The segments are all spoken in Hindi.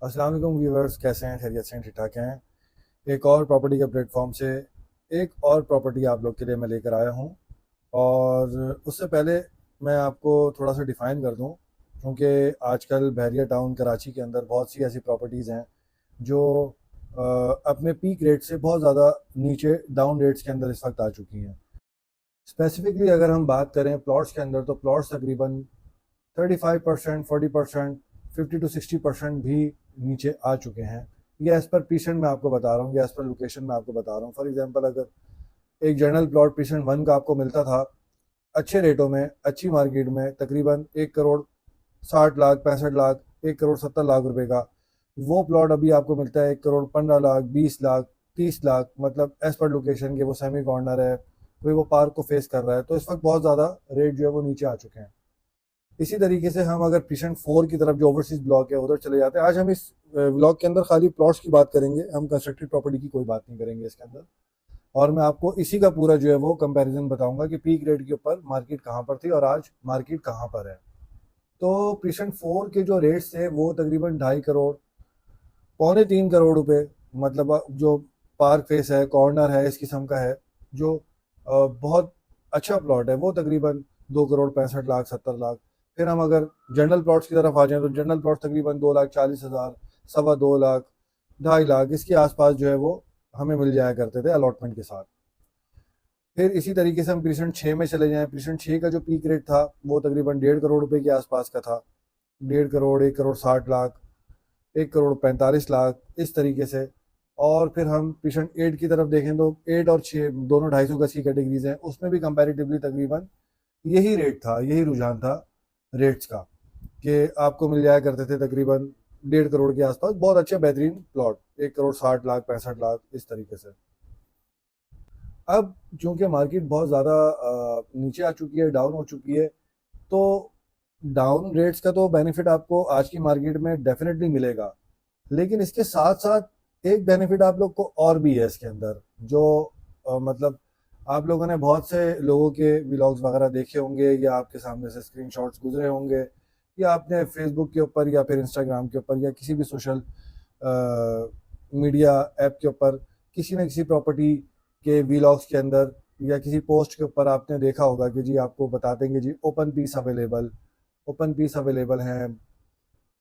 अस्सलाम वालेकुम व्यूअर्स, कैसे हैं? खैरियत से हैं? ठीक ठाक हैं? एक और प्रॉपर्टी के प्लेटफॉर्म से एक और प्रॉपर्टी आप लोग के लिए मैं लेकर आया हूं। और उससे पहले मैं आपको थोड़ा सा डिफ़ाइन कर दूं, क्योंकि आजकल बहरिया टाउन कराची के अंदर बहुत सी ऐसी प्रॉपर्टीज़ हैं जो अपने पीक रेट से बहुत ज़्यादा नीचे डाउन रेट्स के अंदर इस वक्त आ चुकी हैं। स्पेसिफिकली अगर हम बात करें प्लॉट्स के अंदर, तो प्लॉट्स तकरीबन 35%, 40%, 50 to 60% भी नीचे आ चुके हैं। ये एज़ पर पीसेंट मैं आपको बता रहा हूँ, ये एज़ पर लोकेशन मैं आपको बता रहा हूँ। फॉर एग्जांपल, अगर एक जनरल प्लॉट पीसेंट 1 का आपको मिलता था अच्छे रेटों में, अच्छी मार्केट में, तकरीबन 1 करोड़ 60 लाख, 65 लाख, 1 करोड़ 70 लाख रुपए का, वो प्लॉट अभी आपको मिलता है 1 करोड़ 15 लाख, 20 लाख, 30 लाख। मतलब एज पर लोकेशन के, वो सेमी कॉर्नर है, कोई वो पार्क को फेस कर रहा है, तो इस वक्त बहुत ज़्यादा रेट जो है वो नीचे आ चुके हैं। इसी तरीके से हम अगर पीसेंट 4 की तरफ, जो ओवरसीज ब्लॉक है, उधर चले जाते हैं। आज हम इस ब्लॉक के अंदर खाली प्लॉट्स की बात करेंगे, हम कंस्ट्रक्टेड प्रॉपर्टी की कोई बात नहीं करेंगे इसके अंदर। और मैं आपको इसी का पूरा जो है वो कंपैरिजन बताऊंगा कि पीक रेट के ऊपर मार्केट कहाँ पर थी और आज मार्केट कहाँ पर है। तो पीसेंट 4 के जो रेट्स थे वो तकरीबन 2.5 करोड़, पौने 3 करोड़ रुपए, मतलब जो पार्क फेस है, कॉर्नर है, इस किस्म का है, जो बहुत अच्छा प्लॉट है, वो तकरीबन 2 करोड़ 65 लाख, 70 लाख। फिर हम अगर जनरल प्लॉट्स की तरफ आ जाएं, तो जनरल प्लॉट तकरीबन 2,40,000, 2.25 लाख, 2.5 लाख, इसके आसपास जो है वो हमें मिल जाया करते थे अलॉटमेंट के साथ। फिर इसी तरीके से हम पीसेंट 6 में चले जाएं। पीसेंट 6 का जो पीक रेट था वो तकरीबन 1.5 करोड़ रुपए के आसपास का था। 1.5 करोड़, 1 करोड़ 60 लाख, 1 करोड़ 45 लाख, इस तरीके से। और फिर हम पीसेंट 8 की तरफ देखें, तो 8 और 6 दोनों 250 गज की कैटेगरीज हैं, उसमें भी कंपैरेटिवली तकरीबन यही रेट था, यही रुझान था रेट्स का, कि आपको मिल जाया करते थे तकरीबन 1.5 करोड़ के आसपास बहुत अच्छे बेहतरीन प्लॉट, 1 करोड़ 60 लाख, 65 लाख, इस तरीके से। अब चूंकि मार्केट बहुत ज़्यादा नीचे आ चुकी है, डाउन हो चुकी है, तो डाउन रेट्स का तो बेनिफिट आपको आज की मार्केट में डेफिनेटली मिलेगा। लेकिन इसके साथ साथ एक बेनिफिट आप लोग को और भी है इसके अंदर, जो मतलब आप लोगों ने बहुत से लोगों के व्लॉग्स वगैरह देखे होंगे, या आपके सामने से स्क्रीनशॉट्स गुजरे होंगे, या आपने फेसबुक के ऊपर या फिर इंस्टाग्राम के ऊपर या किसी भी सोशल मीडिया ऐप के ऊपर किसी न किसी प्रॉपर्टी के व्लॉग्स के अंदर या किसी पोस्ट के ऊपर आपने देखा होगा कि जी आपको बता देंगे जी ओपन पीस अवेलेबल हैं,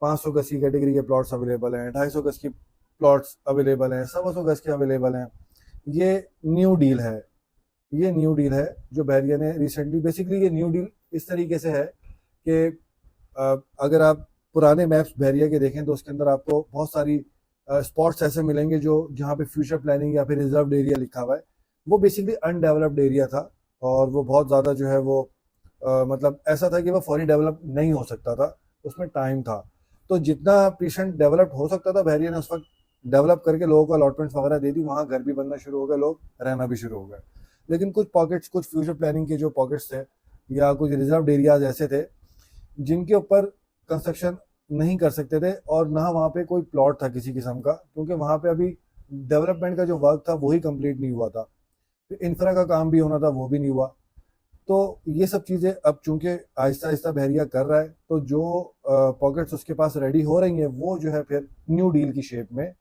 500 गज की कैटेगरी के प्लॉट्स अवेलेबल हैं, 250 गज की प्लॉट्स अवेलेबल हैं, 125 गज के अवेलेबल हैं। ये न्यू डील है, ये न्यू डील है जो बहरिया ने रिसेंटली, बेसिकली ये न्यू डील इस तरीके से है कि अगर आप पुराने मैप्स बहरिया के देखें, तो उसके अंदर आपको बहुत सारी स्पॉट्स ऐसे मिलेंगे जो जहाँ पे फ्यूचर प्लानिंग या फिर रिजर्व एरिया लिखा हुआ है। वो बेसिकली अनडेवलप्ड एरिया था, और वो बहुत ज़्यादा जो है वो मतलब ऐसा था कि वो फौरी डेवलप नहीं हो सकता था, उसमें टाइम था। तो जितना पेशेंट डेवलप्ड हो सकता था, बहरिया ने उस वक्त डेवलप करके लोगों को अलॉटमेंट्स वगैरह दे दी, वहाँ घर भी बनना शुरू हो गए, लोग रहना भी शुरू हो गए। लेकिन कुछ पॉकेट्स, कुछ फ्यूचर प्लानिंग के जो पॉकेट्स थे, या कुछ रिजर्व एरियाज ऐसे थे जिनके ऊपर कंस्ट्रक्शन नहीं कर सकते थे, और ना वहाँ पे कोई प्लॉट था किसी किस्म का, क्योंकि वहाँ पे अभी डेवलपमेंट का जो वर्क था वही कंप्लीट नहीं हुआ था, इंफ्रा का काम भी होना था, वो भी नहीं हुआ। तो ये सब चीज़ें अब चूंकि आहिस्ता आहिस्ता बहरिया कर रहा है, तो जो पॉकेट्स उसके पास रेडी हो रही हैं, वो जो है फिर न्यू डील की शेप में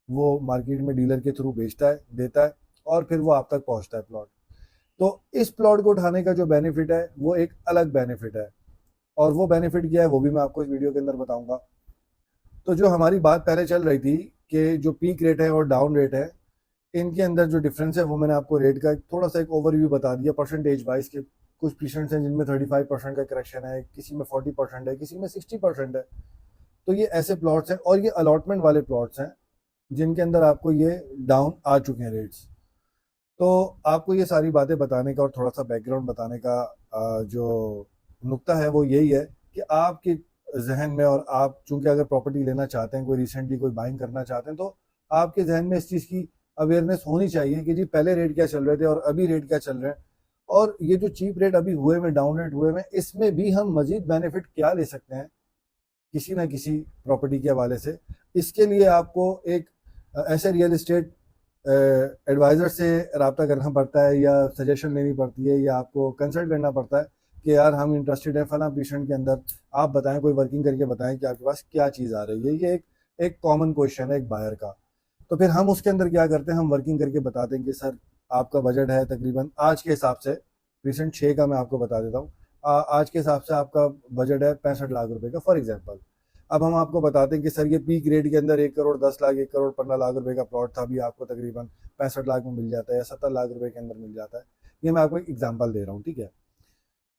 वो मार्केट में डीलर के थ्रू बेचता है, देता है, और फिर वो आप तक पहुंचता है प्लॉट। तो इस प्लॉट को उठाने का जो बेनिफिट है वो एक अलग बेनिफिट है, और वो बेनिफिट क्या है वो भी मैं आपको इस वीडियो के अंदर बताऊंगा। तो जो हमारी बात पहले चल रही थी कि जो पीक रेट है और डाउन रेट है, इनके अंदर जो डिफरेंस है वो मैंने आपको रेट का थोड़ा सा एक ओवरव्यू बता दिया परसेंटेज वाइज के। कुछ पेशेंट्स हैं जिनमें 35% का करेक्शन है, किसी में 40% है, किसी में 60% है। तो ये ऐसे प्लॉट्स हैं, और ये अलॉटमेंट वाले प्लॉट्स हैं जिनके अंदर आपको ये डाउन आ चुके हैं रेट्स। तो आपको ये सारी बातें बताने का और थोड़ा सा बैकग्राउंड बताने का जो नुक्ता है वो यही है कि आपके जहन में, और आप चूंकि अगर प्रॉपर्टी लेना चाहते हैं, कोई रिसेंटली कोई बाइंग करना चाहते हैं, तो आपके जहन में इस चीज़ की अवेयरनेस होनी चाहिए कि जी पहले रेट क्या चल रहे थे और अभी रेट क्या चल रहे हैं, और ये जो चीप रेट अभी हुए में, डाउन रेट हुए में, इसमें भी हम मजीद बेनिफिट क्या ले सकते हैं किसी ना किसी प्रॉपर्टी के हवाले से। इसके लिए आपको एक ऐसे रियल इस्टेट एडवाइज़र से रब्ता करना पड़ता है, या सजेशन लेनी पड़ती है, या आपको कंसल्ट करना पड़ता है कि यार हम इंटरेस्टेड हैं फला पेशेंट के अंदर, आप बताएं, कोई वर्किंग करके बताएं कि आपके पास क्या चीज़ आ रही है। ये एक एक कॉमन क्वेश्चन है एक बायर का। तो फिर हम उसके अंदर क्या करते हैं, हम वर्किंग करके बताते हैं कि सर आपका बजट है तकरीबन आज के हिसाब से, रिसेंट 6 का मैं आपको बता देता हूँ, आज के हिसाब से आपका बजट है 65 लाख रुपए का फॉर एग्जांपल। अब हम आपको बताते हैं कि सर ये पी ग्रेड के अंदर 1 करोड़ 10 लाख 1 करोड़ 15 लाख रुपए का प्लॉट था, अभी आपको तकरीबन 65 लाख में मिल जाता है या 70 लाख रुपए के अंदर मिल जाता है। ये मैं आपको एक एग्जाम्पल दे रहा हूँ, ठीक है।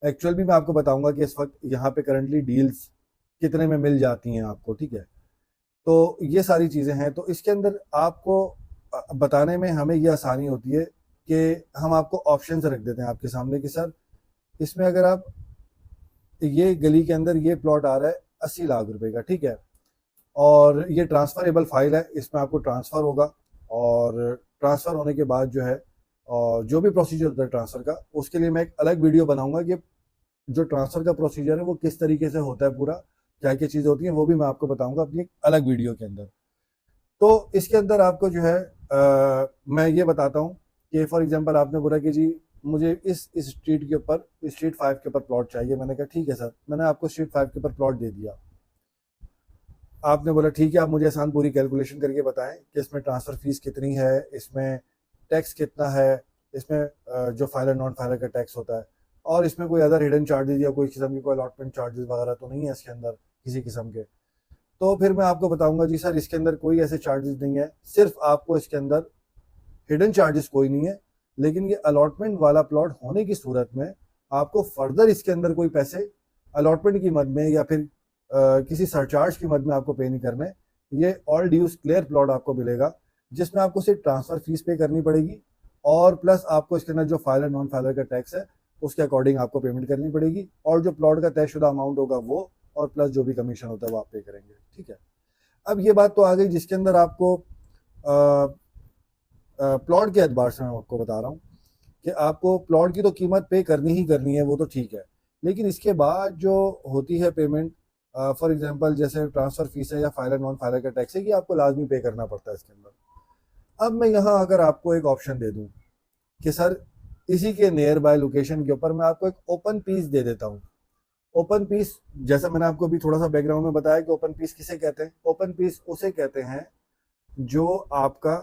एक्चुअल भी मैं आपको बताऊंगा कि इस वक्त यहाँ पे करंटली डील्स कितने में मिल जाती हैं आपको, ठीक है। तो ये सारी चीज़ें हैं, तो इसके अंदर आपको बताने में हमें ये आसानी होती है कि हम आपको ऑप्शंस रख देते हैं आपके सामने कि सर इसमें अगर आप ये गली के अंदर ये प्लॉट आ रहा है 80 लाख रुपए का, ठीक है, और ये ट्रांसफरेबल फाइल है, इसमें आपको ट्रांसफ़र होगा और ट्रांसफ़र होने के बाद जो है और जो भी प्रोसीजर होता है ट्रांसफ़र का, उसके लिए मैं एक अलग वीडियो बनाऊंगा कि जो ट्रांसफ़र का प्रोसीजर है वो किस तरीके से होता है पूरा, क्या क्या चीज़ें होती हैं, वो भी मैं आपको बताऊंगा अपनी एक अलग वीडियो के अंदर। तो इसके अंदर आपको जो है मैं ये बताता हूँ कि फॉर एग्जांपल आपने बोला कि जी मुझे इस स्ट्रीट के ऊपर, स्ट्रीट 5 के ऊपर प्लॉट चाहिए। मैंने कहा ठीक है सर, मैंने आपको स्ट्रीट 5 के ऊपर प्लॉट दे दिया। आपने बोला ठीक है, आप मुझे आसान पूरी कैलकुलेशन करके बताएं कि इसमें ट्रांसफ़र फीस कितनी है, इसमें टैक्स कितना है, इसमें जो फाइलर नॉन फाइलर का टैक्स होता है, और इसमें कोई अदर हिडन चार्जेस या कोई किस्म की कोई अलॉटमेंट चार्जेस वगैरह तो नहीं है इसके अंदर किसी किस्म के। तो फिर मैं आपको बताऊंगा जी सर इसके अंदर कोई ऐसे चार्जेस नहीं है, सिर्फ आपको इसके अंदर हिडन चार्जेस कोई नहीं है, लेकिन ये अलॉटमेंट वाला प्लॉट होने की सूरत में आपको फर्दर इसके अंदर कोई पैसे अलॉटमेंट की मद में या फिर किसी सरचार्ज की मद में आपको पे नहीं करने। ये ऑल ड्यूज क्लियर प्लॉट आपको मिलेगा जिसमें आपको सिर्फ ट्रांसफर फीस पे करनी पड़ेगी और प्लस आपको इसके अंदर जो फाइलर नॉन फाइलर का टैक्स है उसके अकॉर्डिंग आपको पेमेंट करनी पड़ेगी, और जो प्लॉट का तयशुदा अमाउंट होगा वो, और प्लस जो भी कमीशन होता है वो आप पे करेंगे, ठीक है। अब ये बात तो आ गई जिसके अंदर आपको प्लॉट के एतबार से मैं आपको बता रहा हूँ कि आपको प्लॉट की तो कीमत पे करनी ही करनी है, वो तो ठीक है, लेकिन इसके बाद जो होती है पेमेंट, फॉर एग्जांपल जैसे ट्रांसफ़र फीस है या फाइलर नॉन फाइलर का टैक्स है, कि आपको लाजमी पे करना पड़ता है इसके अंदर। अब मैं यहाँ अगर आपको एक ऑप्शन दे दूँ कि सर इसी के नियर बाय लोकेशन के ऊपर मैं आपको एक ओपन पीस दे देता हूँ। ओपन पीस, जैसा मैंने आपको अभी थोड़ा सा बैकग्राउंड में बताया कि ओपन पीस किसे कहते हैं। ओपन पीस उसे कहते हैं जो आपका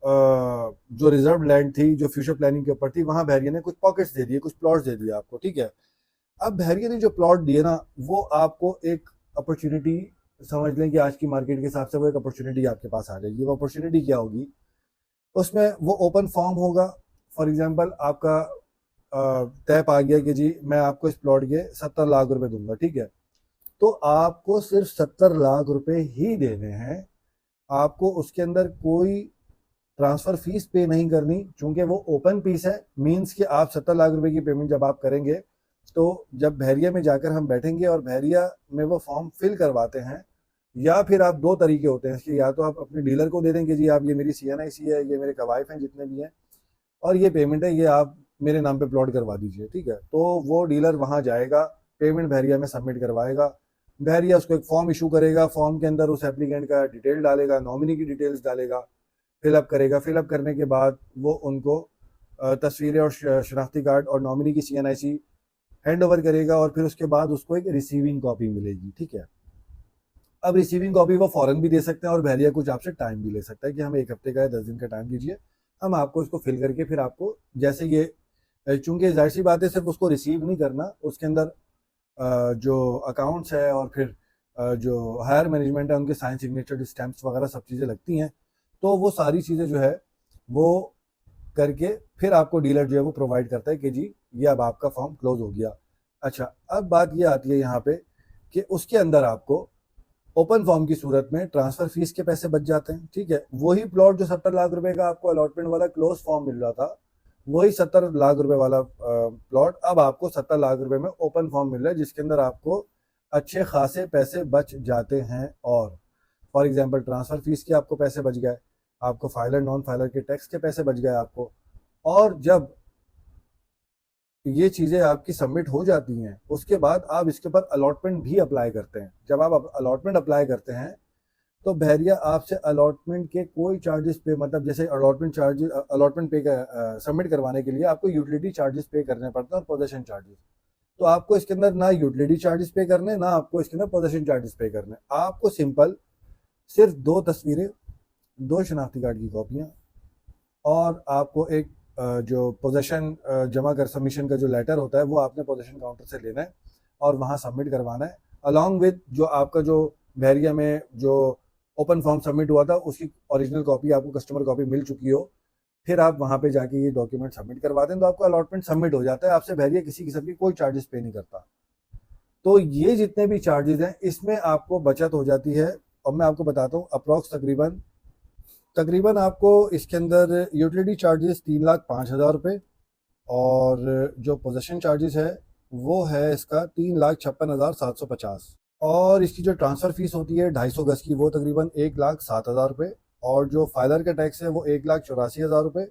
जो रिजर्व लैंड थी, जो फ्यूचर प्लानिंग के ऊपर थी, वहां बहरिया ने कुछ पॉकेट्स दे दिए, कुछ प्लॉट्स दे दिए आपको, ठीक है। अब बहरिया ने जो प्लॉट दिए ना, वो आपको एक अपॉर्चुनिटी समझ लें कि आज की मार्केट के हिसाब से वो एक अपॉर्चुनिटी आपके पास आ जाएगी। वो अपॉर्चुनिटी क्या होगी, उसमें वो ओपन फॉर्म होगा। फॉर एग्जांपल आपका तय पा गया कि जी मैं आपको इस प्लॉट के 70 लाख रुपए दूंगा, ठीक है, तो आपको सिर्फ 70 लाख रुपए ही देने हैं, आपको उसके अंदर कोई ट्रांसफर फीस पे नहीं करनी, क्योंकि वो ओपन पीस है। मींस कि आप 70 लाख रुपए की पेमेंट जब आप करेंगे तो जब बहरिया में जाकर हम बैठेंगे और बहरिया में वो फॉर्म फिल करवाते हैं, या फिर आप दो तरीके होते हैं इसके, या तो आप अपने डीलर को दे देंगे जी आप ये मेरी CNIC है, ये मेरे कवाइफ हैं जितने भी हैं, और ये पेमेंट है, ये आप मेरे नाम पे प्लॉट करवा दीजिए, ठीक है। तो वो डीलर वहां जाएगा, पेमेंट बहरिया में सबमिट करवाएगा, बहरिया उसको एक फॉर्म इशू करेगा, फॉर्म के अंदर उस एप्लीकेंट का डिटेल डालेगा, नॉमिनी की डिटेल्स डालेगा, फिलअप करेगा, फिलअप करने के बाद वो उनको तस्वीरें और शनाख्ती कार्ड और नॉमिनी की CNIC हैंड ओवर करेगा, और फिर उसके बाद उसको एक रिसीविंग कॉपी मिलेगी, ठीक है। अब रिसीविंग कॉपी वो फौरन भी दे सकते हैं और बहरिया कुछ आपसे टाइम भी ले सकता है कि हमें 1 हफ्ते का या 10 दिन का टाइम दीजिए, हम आपको इसको फिल करके फिर आपको जैसे ये, चूंकि जाहिर सी बात है सिर्फ उसको रिसीव नहीं करना, उसके अंदर जो अकाउंट्स है और फिर जो हायर मैनेजमेंट है उनके साइन सिग्नेचर स्टैंप्स वगैरह सब चीज़ें लगती हैं, तो वो सारी चीज़ें जो है वो करके फिर आपको डीलर जो है वो प्रोवाइड करता है कि जी ये अब आपका फॉर्म क्लोज हो गया। अच्छा, अब बात ये आती है यहाँ पे कि उसके अंदर आपको ओपन फॉर्म की सूरत में ट्रांसफर फीस के पैसे बच जाते हैं, ठीक है। वही प्लॉट जो 70 लाख रुपए का आपको अलॉटमेंट वाला क्लोज फॉर्म मिल रहा था, वही 70 लाख रुपए वाला प्लॉट अब आपको 70 लाख रुपए में ओपन फॉर्म मिल रहा है, जिसके अंदर आपको अच्छे खासे पैसे बच जाते हैं। और फॉर एग्जाम्पल ट्रांसफर फीस के आपको पैसे बच गए, आपको फाइलर नॉन फाइलर के टैक्स के पैसे बच गए आपको, और जब ये चीज़ें आपकी सबमिट हो जाती हैं उसके बाद आप इसके ऊपर अलॉटमेंट भी अप्लाई करते हैं। जब आप अलॉटमेंट अप्लाई करते हैं तो बहरिया आपसे अलॉटमेंट के कोई चार्जेस पे, मतलब जैसे अलॉटमेंट चार्जेस, अलॉटमेंट पे सबमिट करवाने के लिए आपको यूटिलिटी चार्जेस पे करने पड़ते हैं और पोजेशन चार्जेस, तो आपको इसके अंदर ना यूटिलिटी चार्जेस पे करने, ना आपको इसके अंदर पोजेशन चार्जेस पे करने, आपको सिंपल सिर्फ 2 तस्वीरें, 2 शनाख्ती कार्ड की कॉपियाँ और आपको एक जो पोजेशन जमा कर सबमिशन का जो लेटर होता है वो आपने पोजेशन काउंटर से लेना है और वहाँ सबमिट करवाना है, अलॉन्ग विद जो आपका जो बहरिया में जो ओपन फॉर्म सबमिट हुआ था उसकी ओरिजिनल कॉपी आपको कस्टमर कॉपी मिल चुकी हो। फिर आप वहाँ पे जाके ये डॉक्यूमेंट सबमिट करवा दें तो आपका अलॉटमेंट सबमिट हो जाता है, आपसे बहरिया किसी किस्म की कोई चार्जेस पे नहीं करता। तो ये जितने भी चार्जेस हैं इसमें आपको बचत हो जाती है। और मैं आपको बताता हूँ अप्रॉक्स तकरीबन आपको इसके अंदर यूटिलिटी चार्जेस 3,05,000 रुपये और जो पोजेशन चार्जेस है वो है इसका 3,56,750 और इसकी जो ट्रांसफ़र फीस होती है 250 गज की वो तकरीबन 1,07,000 रुपये और जो फाइलर का टैक्स है वो 1,84,000 रुपये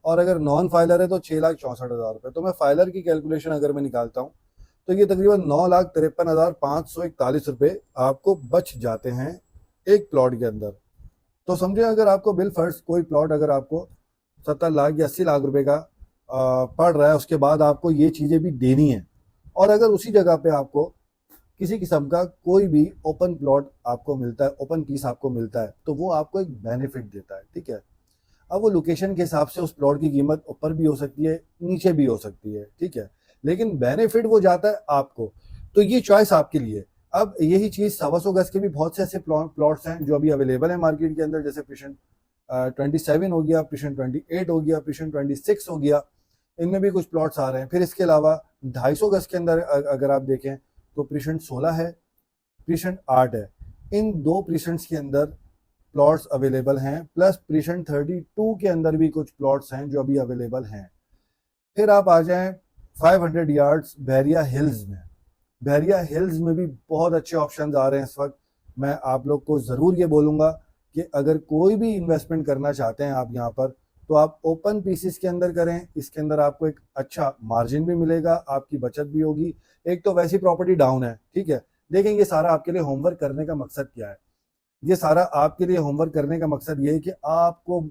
और अगर नॉन फाइलर है तो 6,64,000 रुपये। तो मैं फाइलर की कैलकुलेशन अगर मैं निकालता हूँ तो ये तकरीबन 9,53,541 आपको बच जाते हैं एक प्लॉट के अंदर। तो समझे अगर आपको बिल फर्स्ट कोई प्लॉट अगर आपको 70 लाख या 80 लाख रुपए का पड़ रहा है, उसके बाद आपको ये चीज़ें भी देनी है और अगर उसी जगह पे आपको किसी किस्म का कोई भी ओपन प्लॉट आपको मिलता है, ओपन पीस आपको मिलता है तो वो आपको एक बेनिफिट देता है, ठीक है। अब वो लोकेशन के हिसाब से उस प्लॉट की कीमत ऊपर भी हो सकती है, नीचे भी हो सकती है, ठीक है, लेकिन बेनिफिट वो जाता है आपको। तो ये चॉइस आपके लिए। अब यही चीज़ 125 गज के भी बहुत से ऐसे प्लॉट्स हैं जो अभी अवेलेबल है मार्केट के अंदर, जैसे प्रिशन 27 हो गया, प्रिशन 28 हो गया, प्रिशन 26 हो गया, इनमें भी कुछ प्लॉट्स आ रहे हैं। फिर इसके अलावा 250 गज के अंदर अगर आप देखें तो प्रिशन 16 है, प्रिशन 8 है। इन 2 प्रिशंस के अंदर प्लॉट्स अवेलेबल हैं, प्लस प्रिशन 32 के अंदर भी कुछ प्लॉट्स हैं जो अभी अवेलेबल हैं। फिर आप आ जाएं 500 यार्ड्स बहरिया हिल्स में। बहरिया हिल्स में भी बहुत अच्छे ऑप्शंस आ रहे हैं इस वक्त। मैं आप लोग को ज़रूर ये बोलूँगा कि अगर कोई भी इन्वेस्टमेंट करना चाहते हैं आप यहाँ पर तो आप ओपन पीसेस के अंदर करें। इसके अंदर आपको एक अच्छा मार्जिन भी मिलेगा, आपकी बचत भी होगी। एक तो वैसी प्रॉपर्टी डाउन है, ठीक है। देखें ये सारा आपके लिए होमवर्क करने का मकसद क्या है, ये सारा आपके लिए होमवर्क करने का मकसद ये है कि आपको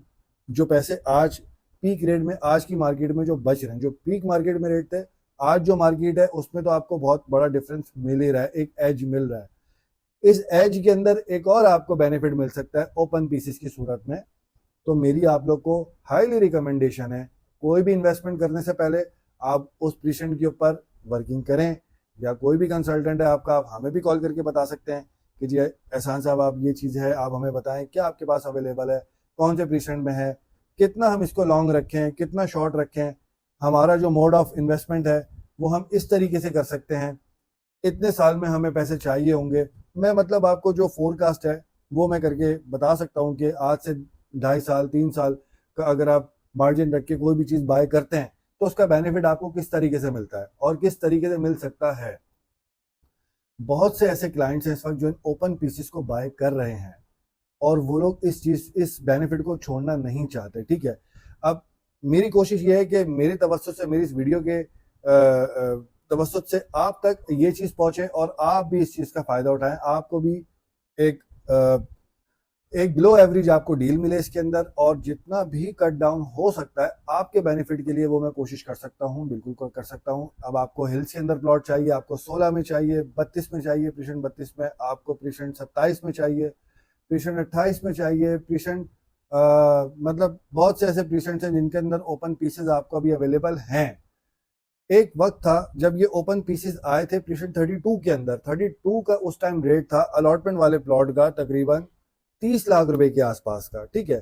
जो पैसे आज पीक रेट में आज की मार्केट में जो बच रहे हैं, जो पीक मार्केट में रेट थे, आज जो मार्केट है उसमें तो आपको बहुत बड़ा डिफरेंस मिल ही रहा है, एक एज मिल रहा है। इस एज के अंदर एक और आपको बेनिफिट मिल सकता है ओपन पीसेस की सूरत में। तो मेरी आप लोग को हाईली रिकमेंडेशन है, कोई भी इन्वेस्टमेंट करने से पहले आप उस प्रिशन के ऊपर वर्किंग करें, या कोई भी कंसल्टेंट है आपका, आप हमें भी कॉल करके बता सकते हैं कि जी एहसान साहब आप ये चीज़ है, आप हमें बताएं क्या आपके पास अवेलेबल है, कौन से प्रिशन में है, कितना हम इसको लॉन्ग रखें, कितना शॉर्ट रखें, हमारा जो मोड ऑफ इन्वेस्टमेंट है वो हम इस तरीके से कर सकते हैं, इतने साल में हमें पैसे चाहिए होंगे। मैं मतलब आपको जो फोरकास्ट है वो मैं करके बता सकता हूँ कि आज से 2.5 साल 3 साल का अगर आप मार्जिन रख के कोई भी चीज़ बाय करते हैं तो उसका बेनिफिट आपको किस तरीके से मिलता है और किस तरीके से मिल सकता है। बहुत से ऐसे क्लाइंट्स हैं इस वक्त जो इन ओपन पीसेस को बाय कर रहे हैं और वो लोग इस बेनिफिट को छोड़ना नहीं चाहते, ठीक है। अब मेरी कोशिश ये है कि मेरी तवज्जो से, मेरी इस वीडियो के तवज्जो से आप तक ये चीज़ पहुंचे और आप भी इस चीज़ का फ़ायदा उठाएं, आपको भी एक एक बिलो एवरेज आपको डील मिले इसके अंदर, और जितना भी कट डाउन हो सकता है आपके बेनिफिट के लिए वो मैं कोशिश कर सकता हूँ, बिल्कुल कर सकता हूँ। अब आपको हिल्स के अंदर प्लॉट चाहिए, आपको 16 में चाहिए, 32 में चाहिए, प्रिशन 32 में, आपको प्रिशन 27 में चाहिए, प्रिशन 28 में चाहिए, प्रिशन मतलब बहुत से ऐसे प्रिशंस हैं जिनके अंदर ओपन पीसेज आपको अभी अवेलेबल हैं। एक वक्त था जब ये ओपन पीसेस आए थे प्रिशन 32 के अंदर, 32 का उस टाइम रेट था अलॉटमेंट वाले प्लॉट का तकरीबन 30 लाख रुपए के आसपास का, ठीक है।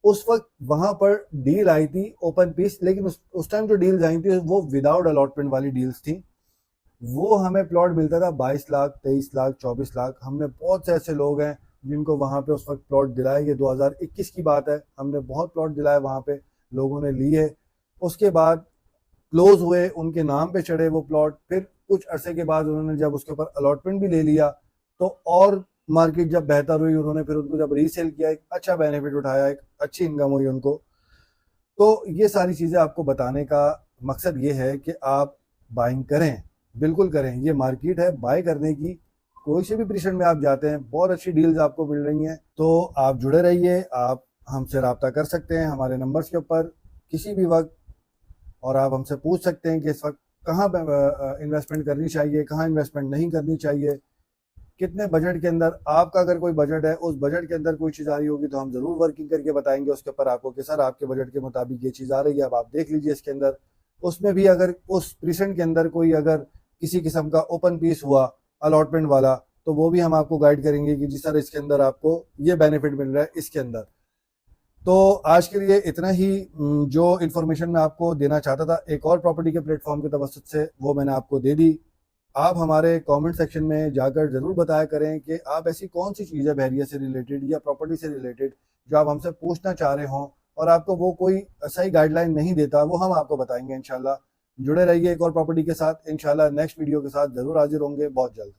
उस वक्त वहां पर डील आई थी ओपन पीस, लेकिन उस टाइम जो डील्स आई थी वो विदाउट अलॉटमेंट वाली डील्स थी। वो हमें प्लॉट मिलता था 22 लाख, 23 लाख, 24 लाख। हमने बहुत से ऐसे लोग हैं जिनको वहां पे उस वक्त प्लॉट दिलाए, ये 2021 की बात है, हमने बहुत प्लॉट दिलाए वहां पे, लोगों ने लिए। उसके बाद क्लोज हुए, उनके नाम पे चढ़े वो प्लॉट, फिर कुछ अरसे के बाद उन्होंने जब उसके ऊपर अलॉटमेंट भी ले लिया तो और मार्केट जब बेहतर हुई, उन्होंने फिर उनको जब रीसेल किया, एक अच्छा बेनिफिट उठाया, एक अच्छी इनकम हुई उनको। तो ये सारी चीज़ें आपको बताने का मकसद ये है कि आप बाइंग करें, बिल्कुल करें। ये मार्केट है बाय करने की, कोई से भी प्रिशन में आप जाते हैं बहुत अच्छी डील्स आपको मिल रही हैं। तो आप जुड़े रहिए, आप हमसे रब्ता कर सकते हैं हमारे नंबर्स के ऊपर किसी भी वक्त, और आप हमसे पूछ सकते हैं कि इस वक्त कहाँ इन्वेस्टमेंट करनी चाहिए, कहाँ इन्वेस्टमेंट नहीं करनी चाहिए। कितने बजट के अंदर, आपका अगर कोई बजट है उस बजट के अंदर कोई चीज़ आ रही होगी तो हम ज़रूर वर्किंग करके बताएंगे उसके ऊपर आपको कि सर आपके बजट के मुताबिक ये चीज़ आ रही है, अब आप देख लीजिए इसके अंदर। उसमें भी अगर उस प्रीसेंट के अंदर कोई अगर किसी किस्म का ओपन पीस हुआ अलॉटमेंट वाला, तो वो भी हम आपको गाइड करेंगे कि जी सर इसके अंदर आपको ये बेनिफिट मिल रहा है इसके अंदर। तो आज के लिए इतना ही। जो इन्फॉर्मेशन मैं आपको देना चाहता था एक और प्रॉपर्टी के प्लेटफॉर्म के तवसत से, वो मैंने आपको दे दी। आप हमारे कमेंट सेक्शन में जाकर ज़रूर बताया करें कि आप ऐसी कौन सी चीज़ है बहरिया से रिलेटेड या प्रॉपर्टी से रिलेटेड जो आप हमसे पूछना चाह रहे हों, और आपको वो कोई सही गाइडलाइन नहीं देता, वो हम आपको बताएंगे इंशाल्लाह। जुड़े रहिए एक और प्रॉपर्टी के साथ, इंशाल्लाह नेक्स्ट वीडियो के साथ ज़रूर हाजिर होंगे बहुत जल्द।